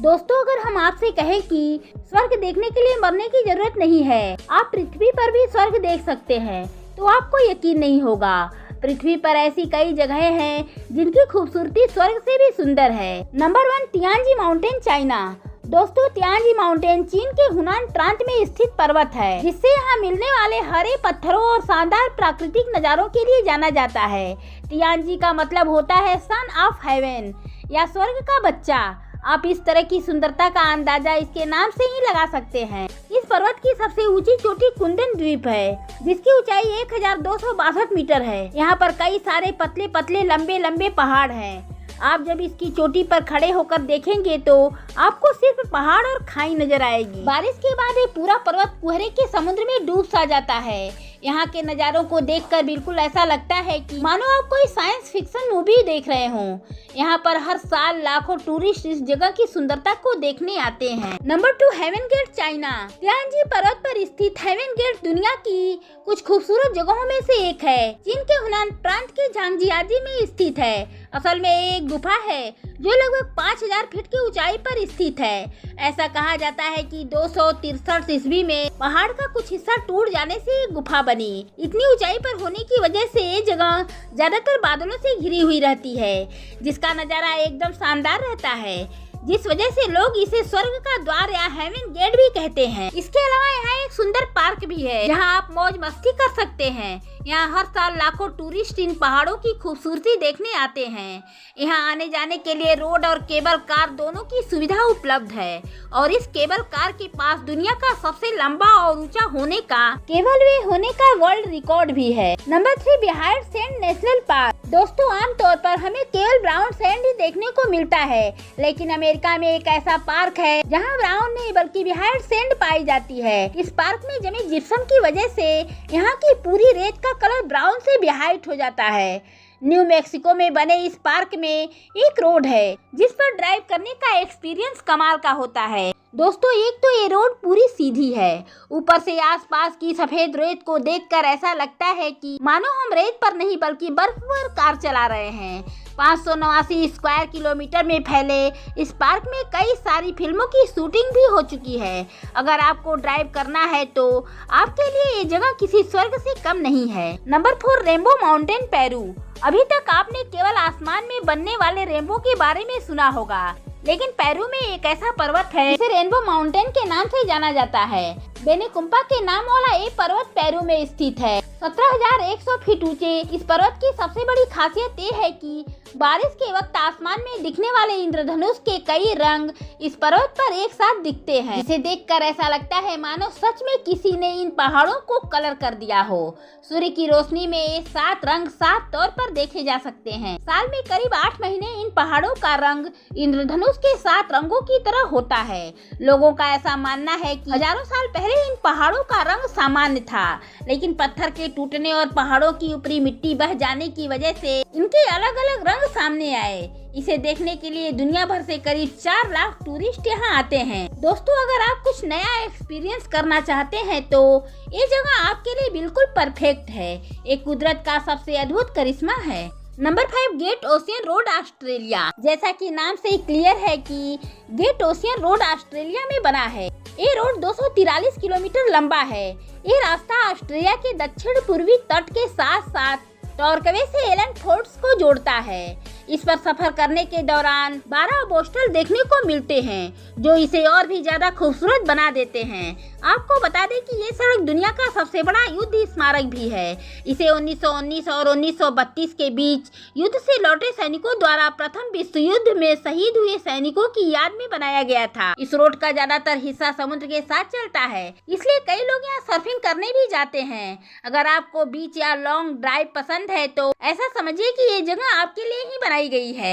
दोस्तों, अगर हम आपसे कहें कि स्वर्ग देखने के लिए मरने की जरूरत नहीं है, आप पृथ्वी पर भी स्वर्ग देख सकते हैं, तो आपको यकीन नहीं होगा। पृथ्वी पर ऐसी कई जगहें हैं जिनकी खूबसूरती स्वर्ग से भी सुंदर है। Number 1, Tianzi mountain, China. दोस्तों, तियानजी माउंटेन चीन के हुनान प्रांत में स्थित पर्वत है, जिससे यहाँ मिलने वाले हरे पत्थरों और शानदार प्राकृतिक नज़ारों के लिए जाना जाता है। तियानजी का मतलब होता है सन ऑफ हेवन या स्वर्ग का बच्चा। आप इस तरह की सुंदरता का अंदाजा इसके नाम से ही लगा सकते हैं। इस पर्वत की सबसे ऊंची चोटी कुंदन द्वीप है, जिसकी ऊंचाई 1262 मीटर है। यहाँ पर कई सारे पतले पतले लंबे लंबे पहाड़ हैं। आप जब इसकी चोटी पर खड़े होकर देखेंगे तो आपको सिर्फ पहाड़ और खाई नजर आएगी। बारिश के बाद ये पूरा पर्वत कुहरे के समुद्र में डूब सा जाता है। यहाँ के नज़ारों को देखकर बिल्कुल ऐसा लगता है कि मानो आप कोई साइंस फिक्शन मूवी देख रहे हों। यहाँ पर हर साल लाखों टूरिस्ट इस जगह की सुंदरता को देखने आते हैं। Number 2, heaven gate, China. Tianzi पर्वत पर स्थित हेवन गेट दुनिया की कुछ खूबसूरत जगहों में से एक है। चीन के हुनान प्रांत के झांगजियाजी में स्थित है। असल में एक गुफा है जो लगभग 5000 फीट की ऊंचाई पर स्थित है। ऐसा कहा जाता है कि 263 ईस्वी में पहाड़ का कुछ हिस्सा टूट जाने से ये गुफा बनी। इतनी ऊंचाई पर होने की वजह से ये जगह ज्यादातर बादलों से घिरी हुई रहती है, जिसका नजारा एकदम शानदार रहता है, जिस वजह से लोग इसे स्वर्ग का द्वार या हेवन गेट भी कहते हैं। इसके अलावा यहाँ एक सुंदर पार्क भी है, जहाँ आप मौज मस्ती कर सकते हैं। यहाँ हर साल लाखों टूरिस्ट इन पहाड़ों की खूबसूरती देखने आते हैं। यहाँ आने जाने के लिए रोड और केबल कार दोनों की सुविधा उपलब्ध है, और इस केबल कार के पास दुनिया का सबसे लंबा और ऊंचा होने का केबल वे होने का वर्ल्ड रिकॉर्ड भी है। Number 3, behind sand national park. दोस्तों, आमतौर पर हमें केवल ब्राउन सैंड ही देखने को मिलता है, लेकिन अमेरिका में एक ऐसा पार्क है जहाँ ब्राउन नहीं बल्कि बिहाइंड सैंड पाई जाती है। इस पार्क में जमी जिप्सम की वजह से यहाँ की पूरी रेत का कलर ब्राउन से बिहाइट हो जाता है। न्यू मैक्सिको में बने इस पार्क में एक रोड है जिस पर ड्राइव करने का एक्सपीरियंस कमाल का होता है। दोस्तों, एक तो ये रोड पूरी सीधी है, ऊपर से आसपास की सफेद रेत को देखकर ऐसा लगता है कि मानो हम रेत पर नहीं बल्कि बर्फ पर कार चला रहे हैं। 589 स्क्वायर किलोमीटर में फैले इस पार्क में कई सारी फिल्मों की शूटिंग भी हो चुकी है। अगर आपको ड्राइव करना है तो आपके लिए ये जगह किसी स्वर्ग से कम नहीं है। Number 4, rainbow mountain, Peru. अभी तक आपने केवल आसमान में बनने वाले रेनबो के बारे में सुना होगा, लेकिन पेरू में एक ऐसा पर्वत है जिसे रेनबो माउंटेन के नाम से जाना जाता है। बेनेकुम्पा के नाम वाला ये पर्वत पेरू में स्थित है। 17,100 फीट ऊंचे इस पर्वत की सबसे बड़ी खासियत ये है कि बारिश के वक्त आसमान में दिखने वाले इंद्रधनुष के कई रंग इस पर्वत पर एक साथ दिखते हैं, जिसे देखकर ऐसा लगता है मानो सच में किसी ने इन पहाड़ों को कलर कर दिया हो। सूर्य की रोशनी में ये 7 रंग साफ तौर पर देखे जा सकते हैं। साल में करीब 8 महीने इन पहाड़ों का रंग इंद्रधनुष के 7 रंगों की तरह होता है। लोगों का ऐसा मानना है कि हजारों साल पहले इन पहाड़ों का रंग सामान्य था, लेकिन पत्थर के टूटने और पहाड़ों की ऊपरी मिट्टी बह जाने की वजह से इनके अलग अलग रंग सामने आए। इसे देखने के लिए दुनिया भर से करीब 4 लाख टूरिस्ट यहाँ आते हैं। दोस्तों, अगर आप कुछ नया एक्सपीरियंस करना चाहते हैं तो ये जगह आपके लिए बिल्कुल परफेक्ट है। एक कुदरत का सबसे अद्भुत करिश्मा है। Number 5, great ocean road, Australia. जैसा कि नाम से क्लियर है कि ग्रेट ओशियन रोड ऑस्ट्रेलिया में बना है। ये रोड 243 किलोमीटर लंबा है। ये रास्ता ऑस्ट्रेलिया के दक्षिण पूर्वी तट के साथ साथ टॉरक्वे से एलन फोर्ट्स को जोड़ता है। इस पर सफर करने के दौरान 12 पोस्टल देखने को मिलते हैं, जो इसे और भी ज्यादा खूबसूरत बना देते हैं। आपको बता दें कि ये सड़क दुनिया का सबसे बड़ा युद्ध स्मारक भी है। इसे 1919 और 1932 के बीच युद्ध से लौटे सैनिकों द्वारा प्रथम विश्व युद्ध में शहीद हुए सैनिकों की याद में बनाया गया था। इस रोड का ज्यादातर हिस्सा समुद्र के साथ चलता है, इसलिए कई लोग यहाँ सर्फिंग करने भी जाते हैं। अगर आपको बीच या लॉन्ग ड्राइव पसंद है तो ऐसा समझिए कि ये जगह आपके लिए ही बनाई गई है।